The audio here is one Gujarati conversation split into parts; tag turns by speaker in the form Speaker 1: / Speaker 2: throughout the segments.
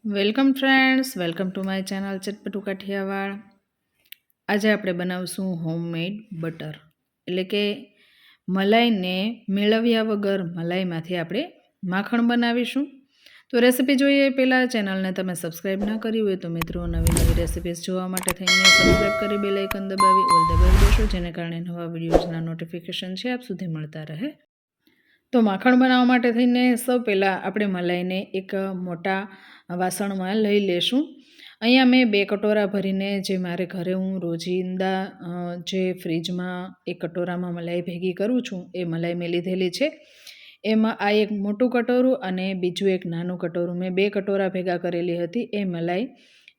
Speaker 1: Welcome friends, welcome to my channel Chatpatu Kathiawad. આજે આપણે બનાવશું હોમમેડ બટર, એટલે કે મલાઈને મેળવ્યા વગર મલાઈમાંથી આપણે માખણ બનાવીશું. તો રેસીપી જોઈએ પહેલાં ચેનલને તમે સબસ્ક્રાઈબ ના કરી હોય તો મિત્રો નવી નવી રેસીપીઝ જોવા માટે થઈને સબસ્ક્રાઈબ કરી બેલ આઇકન દબાવી ઓલ દબાવી દેશો, જેને કારણે નવા વિડીયોઝના નોટિફિકેશન છે આપ સુધી મળતા રહે. તો માખણ બનાવવા માટે થઈને સૌ પહેલાં આપણે મલાઈને એક મોટા વાસણમાં લઈ લેશું. અહીંયા મેં 2 કટોરા ભરીને, જે મારે ઘરે હું રોજિંદા જે ફ્રીજમાં એક કટોરામાં મલાઈ ભેગી કરું છું એ મલાઈ મેં લીધેલી છે. એમાં આ એક મોટું કટોરું અને બીજું એક નાનું કટોરું, મેં 2 કટોરા ભેગા કરેલી હતી એ મલાઈ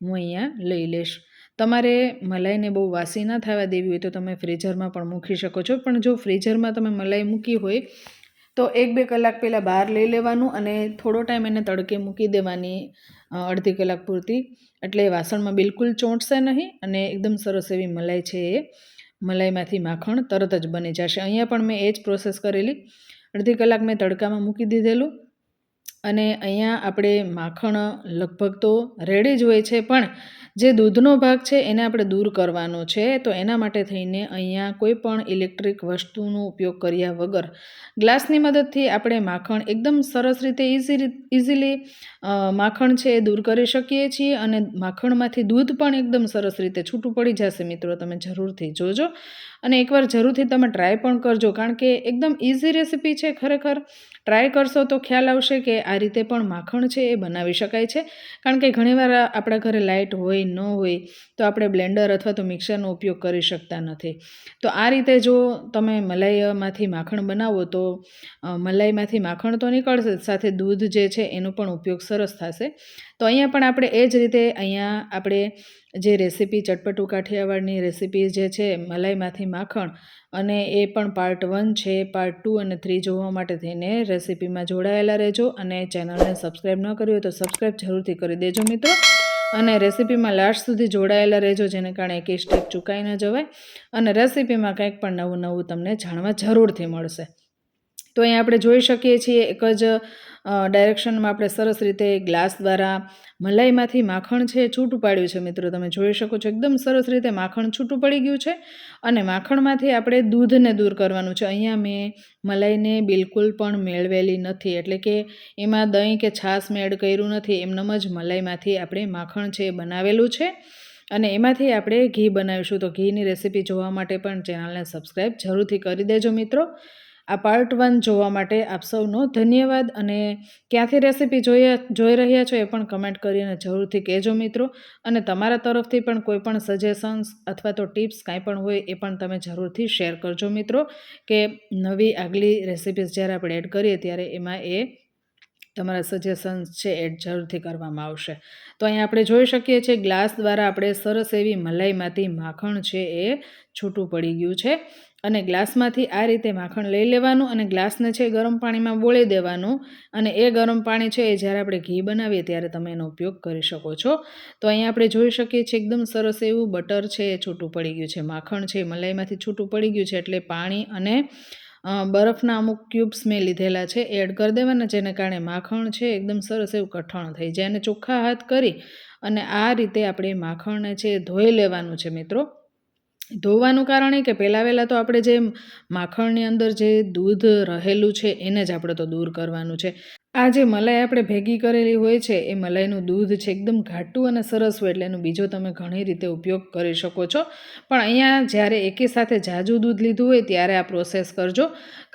Speaker 1: હું અહીંયા લઈ લઈશ. તમારે મલાઈને બહુ વાસી ના થવા દેવી હોય તો તમે ફ્રીઝરમાં પણ મૂકી શકો છો, પણ જો ફ્રીઝરમાં તમે મલાઈ મૂકી હોય તો 1-2 કલાક પહેલાં બહાર લઈ લેવાનું અને થોડો ટાઈમ એને તડકે મૂકી દેવાની, અડધી કલાક પૂરતી, એટલે વાસણમાં બિલકુલ ચોંટશે નહીં અને એકદમ સરસ એવી મલાઈ છે એ મલાઈમાંથી માખણ તરત જ બની જશે. અહીંયા પણ મેં એ જ પ્રોસેસ કરેલી. અડધી કલાક મેં તડકામાં મૂકી દીધેલું અને અહીંયા આપણે માખણ લગભગ તો રેડી જ હોય છે, પણ જે દૂધનો ભાગ છે એને આપણે દૂર કરવાનો છે. તો એના માટે થઈને અહીંયા કોઈ પણ ઇલેક્ટ્રિક વસ્તુનો ઉપયોગ કર્યા વગર ગ્લાસની મદદથી આપણે માખણ એકદમ સરસ રીતે ઇઝીલી માખણ છે એ દૂર કરી શકીએ છીએ અને માખણમાંથી દૂધ પણ એકદમ સરસ રીતે છૂટું પડી જશે. મિત્રો તમે જરૂરથી જોજો અને એકવાર જરૂરથી તમે ટ્રાય પણ કરજો, કારણ કે એકદમ ઇઝી રેસીપી છે. ખરેખર ટ્રાય કરશો તો ખ્યાલ આવશે કે આ રીતે પણ માખણ છે એ બનાવી શકાય છે. કારણ કે ઘણીવાર આપણા ઘરે લાઇટ હોય ન હોય તો આપણે બ્લેન્ડર અથવા તો મિક્સરનો ઉપયોગ કરી શકતા નથી. તો આ રીતે જો તમે મલાઈમાંથી માખણ બનાવો તો મલાઈમાંથી માખણ તો નીકળશે, સાથે દૂધ જે છે એનો પણ ઉપયોગ સરસ થશે. તો અહીંયા પણ આપણે એ જ રીતે અહીંયા આપણે જે રેસીપી ચટપટું કાઠિયાવાડની રેસીપી જે છે મલાઈમાંથી માખણ, અને એ પણ પાર્ટ 1 છે. પાર્ટ 2 અને 3 જોવા માટે થઈને રેસીપીમાં જોડાયેલા રહેજો અને ચેનલને સબસ્ક્રાઈબ ન કરી હોય તો સબસ્ક્રાઈબ જરૂરથી કરી દેજો મિત્રો, અને રેસીપીમાં લાસ્ટ સુધી જોડાયેલા રહેજો, જેને કારણે એક સ્ટેપ ચૂકાઈ ન જવાય અને રેસીપીમાં કંઈક પણ નવું તમને જાણવા જરૂરથી મળશે. તો અહીં આપણે જોઈ શકીએ છીએ એક જ ડાયરેક્શનમાં આપણે સરસ રીતે ગ્લાસ દ્વારા મલાઈમાંથી માખણ છે છૂટું પાડ્યું છે. મિત્રો તમે જોઈ શકો છો એકદમ સરસ રીતે માખણ છૂટું પડી ગયું છે અને માખણમાંથી આપણે દૂધને દૂર કરવાનું છે. અહીંયા મેં મલાઈને બિલકુલ પણ મેળવેલી નથી, એટલે કે એમાં દહીં કે છાશ મેં એડ કર્યું નથી. એમનેમ જ મલાઈમાંથી આપણે માખણ છે એ બનાવેલું છે અને એમાંથી આપણે ઘી બનાવીશું. તો ઘીની રેસીપી જોવા માટે પણ ચેનલને સબસ્ક્રાઈબ જરૂરથી કરી દેજો મિત્રો. આ પાર્ટ 1 જોવા માટે આપ સૌનો ધન્યવાદ, અને ક્યાંથી રેસીપી જોઈ રહ્યા છો એ પણ કમેન્ટ કરીને જરૂરથી કહેજો મિત્રો. અને તમારા તરફથી પણ કોઈ પણ સજેશન્સ અથવા તો ટિપ્સ કાંઈ પણ હોય એ પણ તમે જરૂરથી શેર કરજો મિત્રો, કે નવી આગલી રેસીપીઝ જ્યારે આપણે એડ કરીએ ત્યારે એમાં એ તમારા સજેશન્સ છે એડ જરૂરથી કરવામાં આવશે. તો અહીંયા આપણે જોઈ શકીએ છીએ ગ્લાસ દ્વારા આપણે સરસ એવી મલાઈમાંથી માખણ છે એ છૂટું પડી ગયું છે અને ગ્લાસમાંથી આ રીતે માખણ લઈ લેવાનું અને ગ્લાસને છે ગરમ પાણીમાં બોળી દેવાનું, અને એ ગરમ પાણી છે એ જ્યારે આપણે ઘી બનાવીએ ત્યારે તમે એનો ઉપયોગ કરી શકો છો. તો અહીંયા આપણે જોઈ શકીએ છીએ એકદમ સરસ એવું બટર છે એ છૂટું પડી ગયું છે, માખણ છે મલાઈમાંથી છૂટું પડી ગયું છે. એટલે પાણી અને બરફના અમુક ક્યુબ્સ મેં લીધેલા છે એડ કરી દેવાના, જેને કારણે માખણ છે એકદમ સરસ એવું કઠણ થઈ જાય. અને ચોખ્ખા હાથ કરી અને આ રીતે આપણે માખણને છે ધોઈ લેવાનું છે મિત્રો. ધોવાનું કારણ એ કે પહેલાં તો આપણે જે માખણની અંદર જે દૂધ રહેલું છે એને જ આપણે તો દૂર કરવાનું છે. આ જે મલાઈ આપણે ભેગી કરેલી હોય છે એ મલાઈનું દૂધ છે એકદમ ઘાટું અને સરસ હોય, એટલે એનો બીજો તમે ઘણી રીતે ઉપયોગ કરી શકો છો. પણ અહીંયા જ્યારે એકી સાથે ઝાઝું દૂધ લીધું હોય ત્યારે આ પ્રોસેસ કરજો,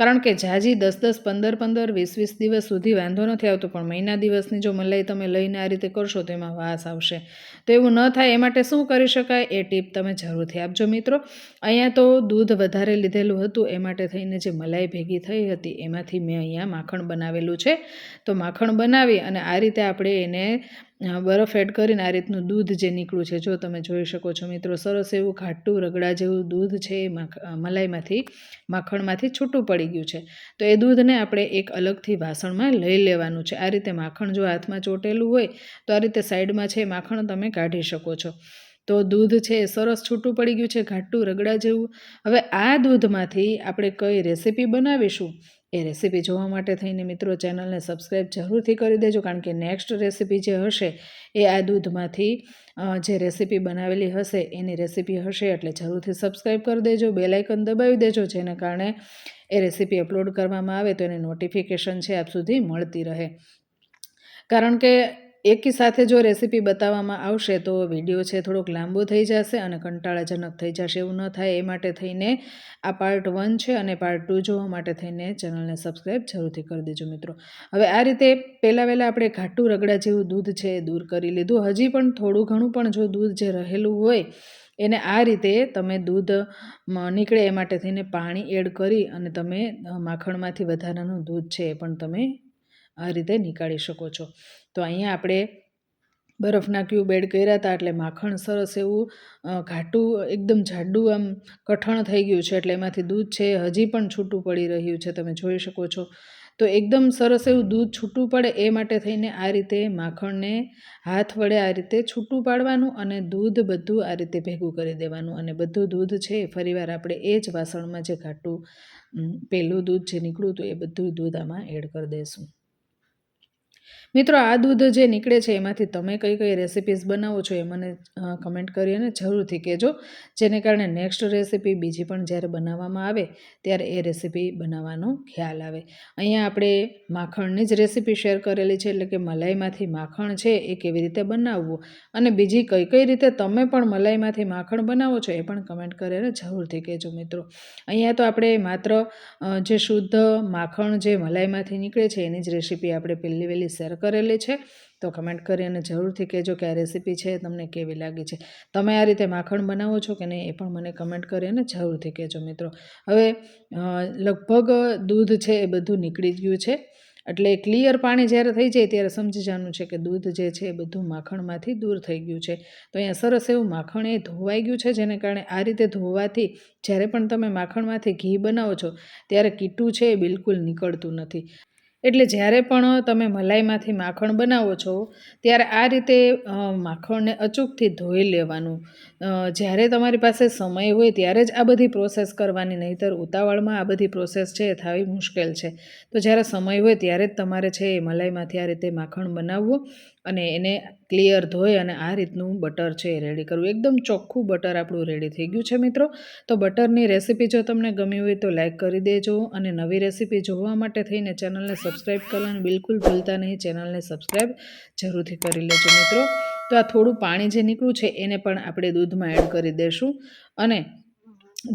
Speaker 1: કારણ કે ઝાઝી 10-10, 15-15, 20-20 દિવસ સુધી વાંધો નથી આવતો, પણ મહિના દિવસની જો મલાઈ તમે લઈને આ રીતે કરશો તો એમાં વાસ આવશે. તો એવું ન થાય એ માટે શું કરી શકાય એ ટીપ તમે જરૂરથી આપજો મિત્રો. અહીંયા તો દૂધ વધારે લીધેલું હતું એ માટે થઈને જે મલાઈ ભેગી થઈ હતી એમાંથી મેં અહીંયા માખણ બનાવેલું છે. તો માખણ બનાવી અને આ રીતે આપણે એને બરફ એડ કરીને આ રીતનું દૂધ જે નીકળ્યું છે, જો તમે જોઈ શકો છો મિત્રો, સરસ એવું ઘાટું રગડા જેવું દૂધ છે એ મલાઈમાંથી માખણમાંથી છૂટું પડી ગયું છે. તો એ દૂધને આપણે એક અલગથી વાસણમાં લઈ લેવાનું છે. આ રીતે માખણ જો હાથમાં ચોટેલું હોય તો આ રીતે સાઈડમાં છે માખણ તમે કાઢી શકો છો. તો દૂધ છે એ સરસ છૂટું પડી ગયું છે, ઘાટું રગડા જેવું. હવે આ દૂધમાંથી આપણે કઈ રેસીપી બનાવીશું એ રેસીપી જોવા માટે થઈને મિત્રો ચેનલને સબસ્ક્રાઈબ જરૂરથી કરી દેજો, કારણ કે નેક્સ્ટ રેસીપી જે હશે એ આ દૂધમાંથી જે રેસીપી બનાવેલી હશે એની રેસીપી હશે, એટલે જરૂરથી સબસ્ક્રાઈબ કરી દેજો, બેલ આઇકન દબાવી દેજો, જેને કારણે એ રેસીપી અપલોડ કરવામાં આવે તો એની નોટિફિકેશન છે આપ સુધી મળતી રહે. કારણ કે એકી સાથે જો રેસીપી બતાવવામાં આવશે તો વિડીયો છે થોડોક લાંબો થઈ જશે અને કંટાળાજનક થઈ જશે. એવું ન થાય એ માટે થઈને આ પાર્ટ 1 છે, અને પાર્ટ 2 જોવા માટે થઈને ચેનલને સબસ્ક્રાઈબ જરૂરથી કરી દેજો મિત્રો. હવે આ રીતે પહેલાં આપણે ઘાટું રગડા જેવું દૂધ છે એ દૂર કરી લીધું. હજી પણ થોડું ઘણું પણ જો દૂધ જે રહેલું હોય એને આ રીતે તમે દૂધ નીકળે એ માટે થઈને પાણી એડ કરી અને તમે માખણમાંથી વધારાનું દૂધ છે એ પણ તમે આ રીતે નીકાળી શકો છો. તો અહીંયા આપણે બરફના ક્યુબ એડ કર્યા હતા એટલે માખણ સરસ એવું ઘાટું એકદમ જાડું આમ કઠણ થઈ ગયું છે, એટલે એમાંથી દૂધ છે હજી પણ છૂટું પડી રહ્યું છે, તમે જોઈ શકો છો. તો એકદમ સરસ એવું દૂધ છૂટું પડે એ માટે થઈને આ રીતે માખણને હાથ વડે આ રીતે છૂટું પાડવાનું અને દૂધ બધું આ રીતે ભેગું કરી દેવાનું, અને બધું દૂધ છે ફરીવાર આપણે એ જ વાસણમાં જે ઘાટું પહેલું દૂધ જે નીકળ્યું હતું એ બધું દૂધ આમાં એડ કરી દઈશું. મિત્રો આ દૂધ જે નીકળે છે એમાંથી તમે કઈ કઈ રેસિપીઝ બનાવો છો એ મને કમેન્ટ કરી અને જરૂરથી કહેજો, જેને કારણે નેક્સ્ટ રેસીપી બીજી પણ જ્યારે બનાવવામાં આવે ત્યારે એ રેસીપી બનાવવાનો ખ્યાલ આવે. અહીંયા આપણે માખણની જ રેસીપી શેર કરેલી છે, એટલે કે મલાઈમાંથી માખણ છે એ કેવી રીતે બનાવવું, અને બીજી કઈ કઈ રીતે તમે પણ મલાઈમાંથી માખણ બનાવો છો એ પણ કમેન્ટ કરીને જરૂરથી કહેજો મિત્રો. અહીંયા તો આપણે માત્ર જે શુદ્ધ માખણ જે મલાઈમાંથી નીકળે છે એની જ રેસીપી આપણે વહેલી શેર કરેલી છે. તો કમેન્ટ કરી અને જરૂરથી કહેજો કે આ રેસીપી છે તમને કેવી લાગી છે. તમે આ રીતે માખણ બનાવો છો કે નહીં એ પણ મને કમેન્ટ કરી અને જરૂરથી કહેજો મિત્રો. હવે લગભગ દૂધ છે એ બધું નીકળી ગયું છે, એટલે ક્લિયર પાણી જ્યારે થઈ જાય ત્યારે સમજી જવાનું છે કે દૂધ જે છે એ બધું માખણમાંથી દૂર થઈ ગયું છે. તો અહીંયા સરસ એવું માખણ એ ધોવાઈ ગયું છે, જેને કારણે આ રીતે ધોવાથી જ્યારે પણ તમે માખણમાંથી ઘી બનાવો છો ત્યારે કીટું છે એ બિલકુલ નીકળતું નથી. એટલે જ્યારે પણ તમે મલાઈમાંથી માખણ બનાવો છો ત્યારે આ રીતે માખણને અચૂકથી ધોઈ લેવાનું. જ્યારે તમારી પાસે સમય હોય ત્યારે જ આ બધી પ્રોસેસ કરવાની, નહીંતર ઉતાવળમાં આ બધી પ્રોસેસ છે એ થવી મુશ્કેલ છે. તો જ્યારે સમય હોય ત્યારે જ તમારે છે એ મલાઈમાંથી આ રીતે માખણ બનાવવું અને એને ક્લિયર ધોઈ અને આ રીતનું બટર છે એ રેડી કરવું. એકદમ ચોખ્ખું બટર આપણું રેડી થઈ ગયું છે મિત્રો. તો બટરની રેસીપી જો તમને ગમી હોય તો લાઈક કરી દેજો, અને નવી રેસીપી જોવા માટે થઈને ચેનલને સબસ્ક્રાઈબ કરવાનું બિલકુલ ભૂલતા નહીં. ચેનલને સબસ્ક્રાઈબ જરૂરથી કરી લેજો મિત્રો. તો આ થોડું પાણી જે નીકળ્યું છે એને પણ આપણે દૂધમાં એડ કરી દઈશું, અને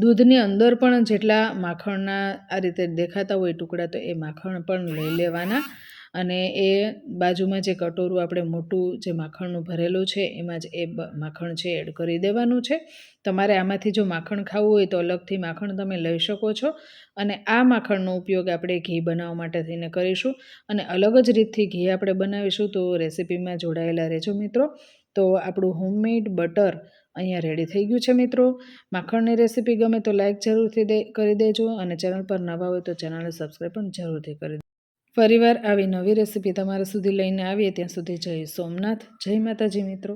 Speaker 1: દૂધની અંદર પણ જેટલા માખણના આ રીતે દેખાતા હોય ટુકડા તો એ માખણ પણ લઈ લેવાના, અને એ બાજુમાં જે કટોરું આપણે મોટું જે માખણનું ભરેલું છે એમાં જ એ માખણ છે એડ કરી દેવાનું છે. તમારે આમાંથી જો માખણ ખાવું હોય તો અલગથી માખણ તમે લઈ શકો છો, અને આ માખણનો ઉપયોગ આપણે ઘી બનાવવા માટે થઈને કરીશું, અને અલગ જ રીતથી ઘી આપણે બનાવીશું. તો રેસીપીમાં જોડાયેલા રહેજો મિત્રો. તો આપણું હોમમેડ બટર અહીંયા રેડી થઈ ગયું છે મિત્રો. માખણની રેસીપી ગમે તો લાઈક જરૂરથી કરી દેજો, અને ચેનલ પર નવા હોય તો ચેનલને સબસ્ક્રાઈબ પણ જરૂરથી કરી દેજો. ફરીવાર આવી નવી રેસીપી તમારા સુધી લઈને આવીએ ત્યાં સુધી જય સોમનાથ, જય માતાજી મિત્રો.